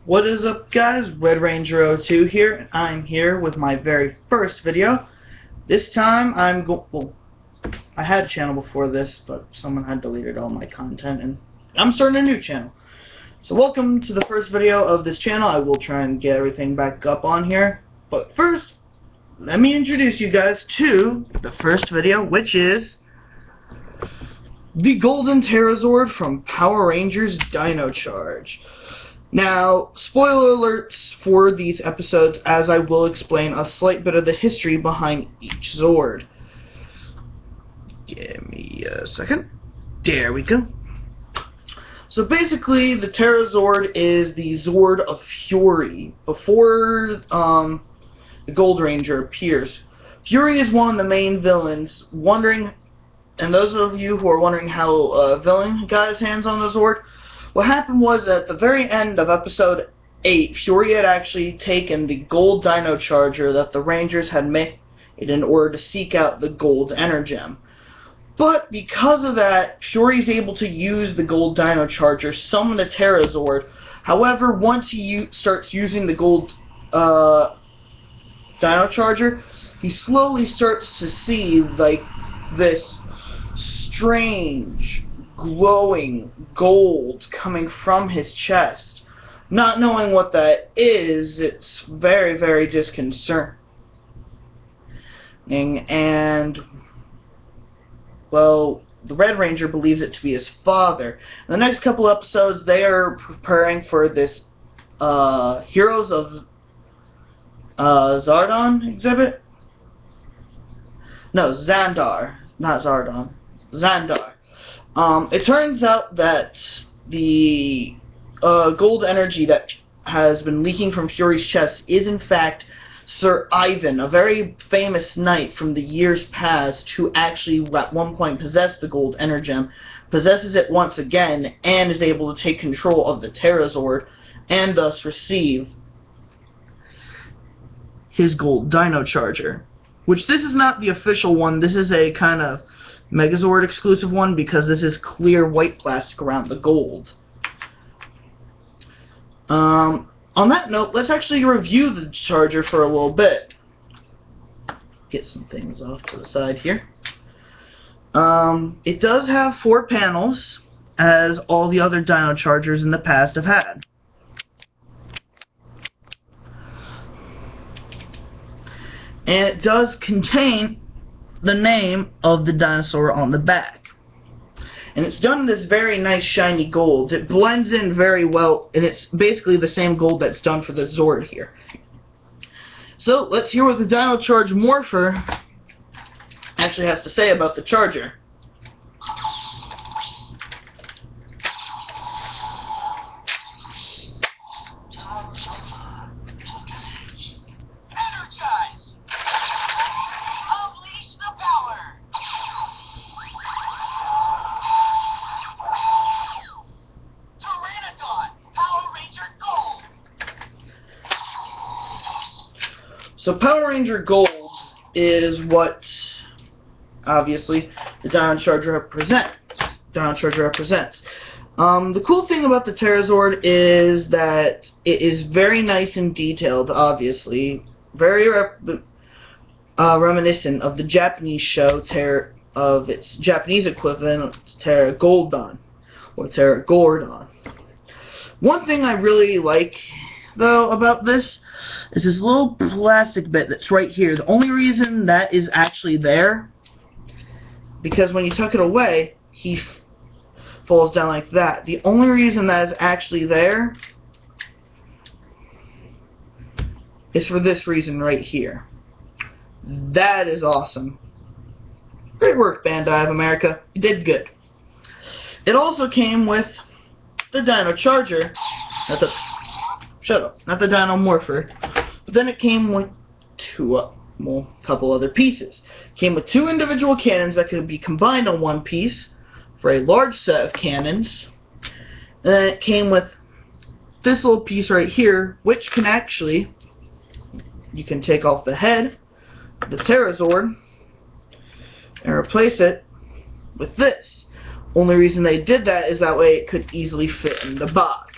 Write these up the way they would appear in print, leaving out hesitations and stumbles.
What is up, guys? Red Ranger 02 here, and I'm here with my very first video. This time I had a channel before this, but someone had deleted all my content, and I'm starting a new channel. So welcome to the first video of this channel. I will try and get everything back up on here, but first, let me introduce you guys to the first video, which is the Golden Megazord from Power Rangers Dino Charge. Now, spoiler alerts for these episodes, as I will explain a slight bit of the history behind each Zord. Give me a second. There we go. So basically, the Megazord is the Zord of Fury. Before the Gold Ranger appears, Fury is one of the main villains. And those of you who are wondering how a villain got his hands on the Zord, what happened was at the very end of episode 8, Fury had actually taken the gold Dino Charger that the Rangers had made in order to seek out the gold Energem. But because of that, Fury's able to use the gold Dino Charger, summon the Megazord. However, once he starts using the gold Dino Charger, he slowly starts to see like this strange glowing gold coming from his chest. Not knowing what that is, it's very, very disconcerting. And, well, the Red Ranger believes it to be his father. In the next couple episodes, they are preparing for this Heroes of Zardon exhibit. No, Xandar. Not Zardon. Xandar. It turns out that the gold energy that has been leaking from Fury's chest is in fact Sir Ivan, a very famous knight from the years past who actually at one point possessed the gold Energem, possesses it once again, and is able to take control of the Megazord and thus receive his gold Dino Charger. Which this is not the official one, this is a kind of Megazord exclusive one because this is clear white plastic around the gold. On that note, let's actually review the Charger for a little bit. Get some things off to the side here. It does have 4 panels, as all the other Dino Chargers in the past have had. And it does contain the name of the dinosaur on the back. And it's done in this very nice shiny gold. It blends in very well, and it's basically the same gold that's done for the Zord here. So, let's hear what the Dino Charge Morpher actually has to say about the Charger. So Power Ranger Gold is what, obviously, the Dino Charger represents. The cool thing about the Megazord is that it is very nice and detailed, obviously. Very reminiscent of the Japanese show, of its Japanese equivalent, Ptera Goldon, or Ptera Gordon. One thing I really like, though, about this is this little plastic bit that's right here. The only reason that is actually there, because when you tuck it away, he falls down like that. The only reason that is actually there is for this reason right here. That is awesome. Great work, Bandai of America. You did good. It also came with the Dino Charger. Not the Dino Morpher. But then it came with a couple other pieces. It came with 2 individual cannons that could be combined on one piece for a large set of cannons. And then it came with this little piece right here, which can actually, you can take off the head of the Megazord and replace it with this. Only reason they did that is that way it could easily fit in the box.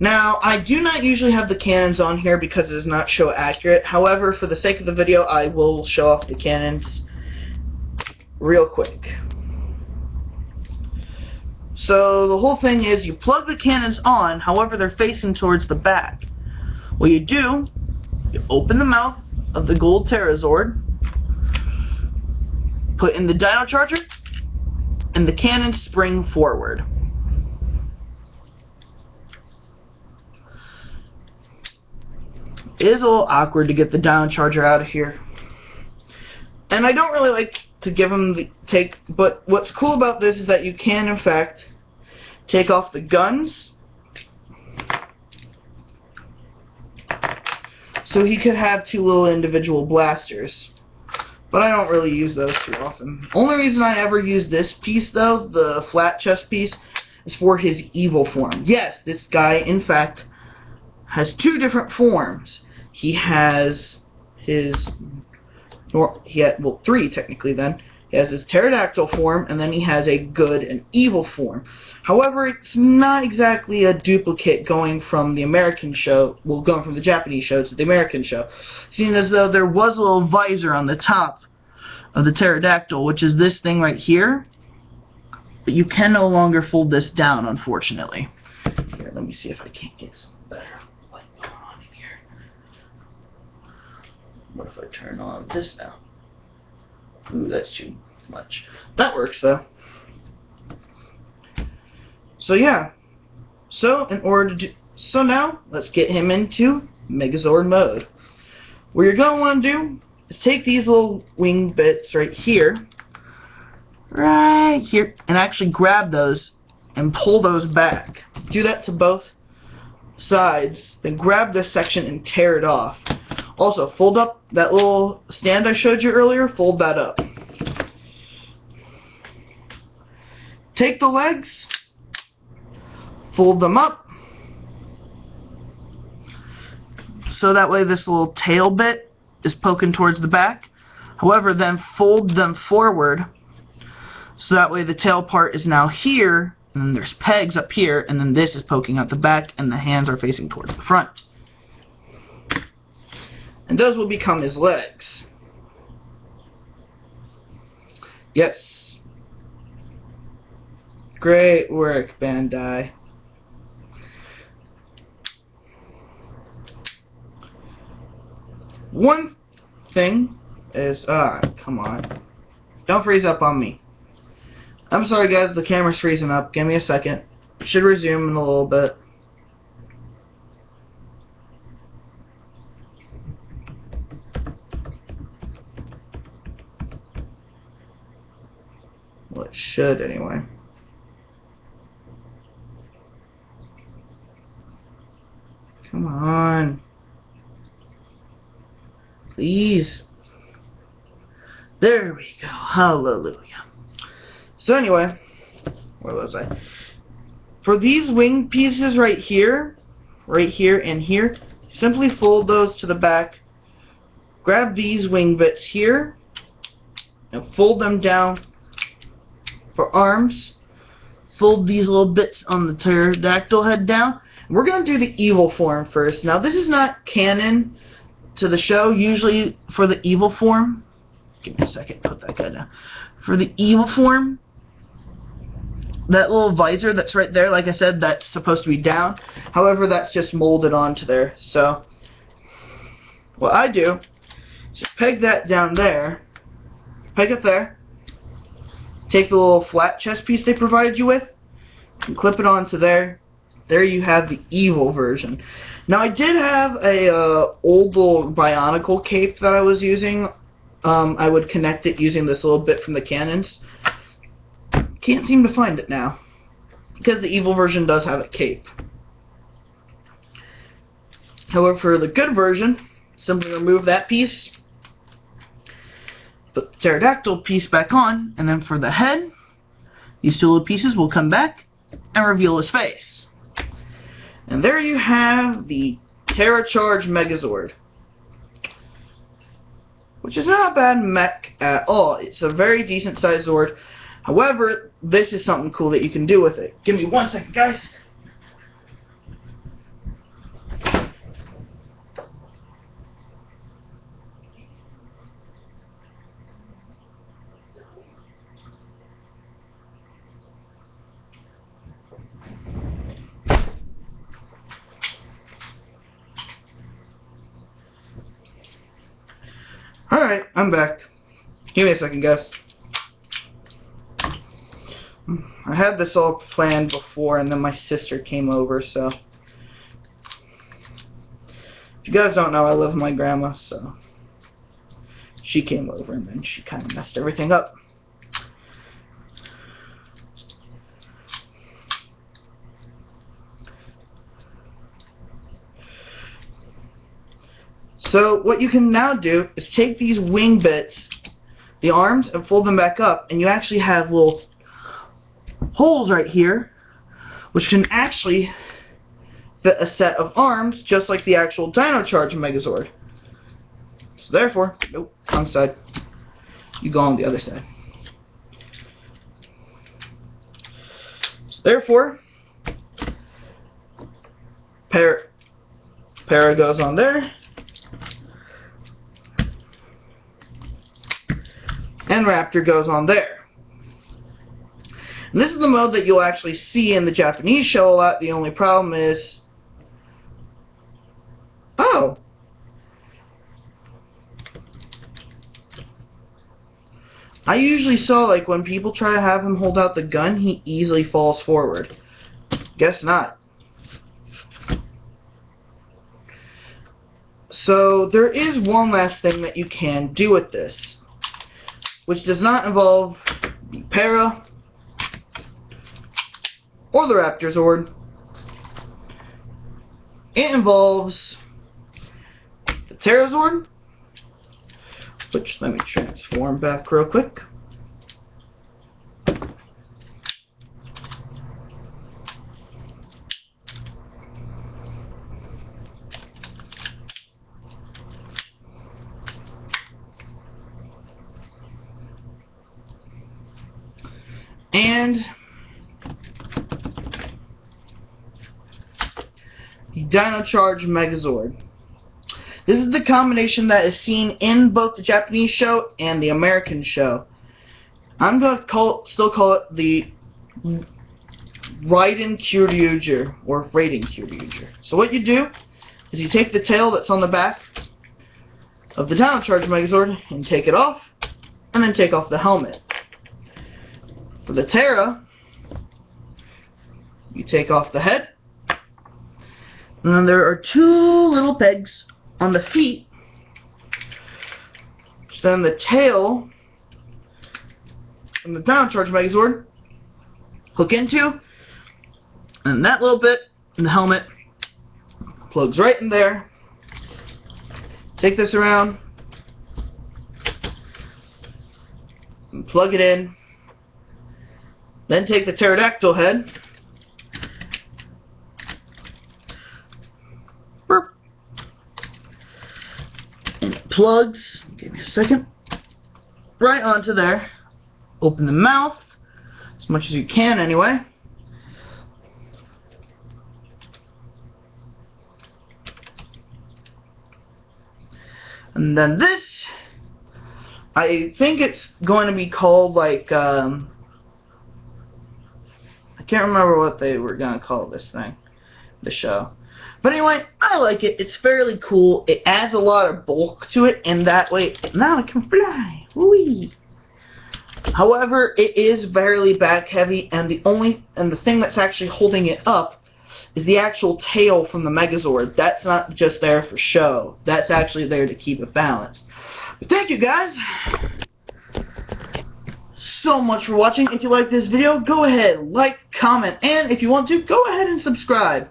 Now, I do not usually have the cannons on here because it is not show accurate. However, for the sake of the video, I will show off the cannons real quick. So, the whole thing is you plug the cannons on, however they're facing towards the back. What you do, you open the mouth of the gold Megazord, put in the Dino Charger, and the cannons spring forward. It is a little awkward to get the Dino Charger out of here. And I don't really like to give them the take, but what's cool about this is that you can in fact take off the guns, so he could have two little individual blasters, but I don't really use those too often. Only reason I ever use this piece though, the flat chest piece, is for his evil form. Yes, this guy in fact has two different forms. He has his well, three technically then. He has his pterodactyl form, and then he has a good and evil form. However, it's not exactly a duplicate going from the American show, well, going from the Japanese show to the American show. Seeing as though there was a little visor on the top of the pterodactyl, which is this thing right here. But you can no longer fold this down, unfortunately. Here, let me see if I can't get some better light going on in here. What if I turn on this now? Ooh, that's too much. That works though. So yeah. So now let's get him into Megazord mode. What you're gonna want to do is take these little wing bits right here, and actually grab those and pull those back. Do that to both sides, then grab this section and tear it off. Also, fold up that little stand I showed you earlier, fold that up. Take the legs, fold them up, so that way this little tail bit is poking towards the back. However, then fold them forward, so that way the tail part is now here, and then there's pegs up here, and then this is poking out the back, and the hands are facing towards the front. And those will become his legs. Yes. Great work, Bandai. One thing is, come on. Don't freeze up on me. I'm sorry guys, the camera's freezing up. Give me a second. Should resume in a little bit. Well, it should anyway. Come on. Please. There we go. Hallelujah. So anyway, where was I? For these wing pieces right here, and here, simply fold those to the back. Grab these wing bits here, and fold them down for arms. Fold these little bits on the pterodactyl head down. We're going to do the evil form first. Now this is not canon to the show. Usually for the evil form, give me a second, put that guy down. For the evil form, that little visor that's right there, like I said, that's supposed to be down. However, that's just molded onto there. So what I do is just peg that down there, peg it there, take the little flat chest piece they provided you with, and clip it onto there. There you have the evil version. Now I did have a old little Bionicle cape that I was using. I would connect it using this little bit from the cannons. Can't seem to find it now, because the evil version does have a cape. However, for the good version, simply remove that piece, put the pterodactyl piece back on, and then for the head, these two little pieces will come back and reveal his face. And there you have the Ptera Charge Megazord, which is not a bad mech at all. It's a very decent sized Zord. However, this is something cool that you can do with it. Give me 1 second, guys. Alright, I'm back. Give me a second, guys. I had this all planned before, and then my sister came over, so... If you guys don't know, I live with my grandma, so... She came over, and then she kind of messed everything up. So what you can now do is take these wing bits, the arms, and fold them back up, and you actually have little holes right here, which can actually fit a set of arms, just like the actual Dino Charge Megazord. So therefore, nope, wrong side. You go on the other side. So therefore, Ptera goes on there. And Raptor goes on there. And this is the mode that you'll actually see in the Japanese show a lot. The only problem is... Oh! I usually saw, like, when people try to have him hold out the gun, he easily falls forward. Guess not. So, there is one last thing that you can do with this, which does not involve the Ptera or the Raptor Zord. It involves the Pterazord, which, let me transform back real quick. And the Dino Charge Megazord. This is the combination that is seen in both the Japanese show and the American show. I'm going to still call it the Raiden Kyryuger, or Raiden Kyryuger. So what you do is you take the tail that's on the back of the Dino Charge Megazord and take it off, and then take off the helmet. For the Ptera, you take off the head, and then there are two little pegs on the feet, which then the tail and the Dino Charge Megazord hook into, and that little bit in the helmet plugs right in there. Take this around and plug it in. Then take the pterodactyl head, and it plugs, give me a second, right onto there. Open the mouth, as much as you can anyway. And then this, I think it's going to be called like, I can't remember what they were going to call this thing, the show. But anyway, I like it. It's fairly cool. It adds a lot of bulk to it, and that way, now it can fly. Whee! However, it is fairly back heavy, and the thing that's actually holding it up is the actual tail from the Megazord. That's not just there for show. That's actually there to keep it balanced. But thank you guys so much for watching. If you like this video, go ahead, like, comment, and if you want to, go ahead and subscribe.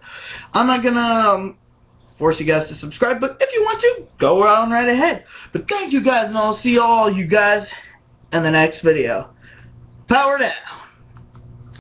I'm not gonna force you guys to subscribe, but if you want to, go on right ahead. But thank you guys, and I'll see all you guys in the next video. Power down.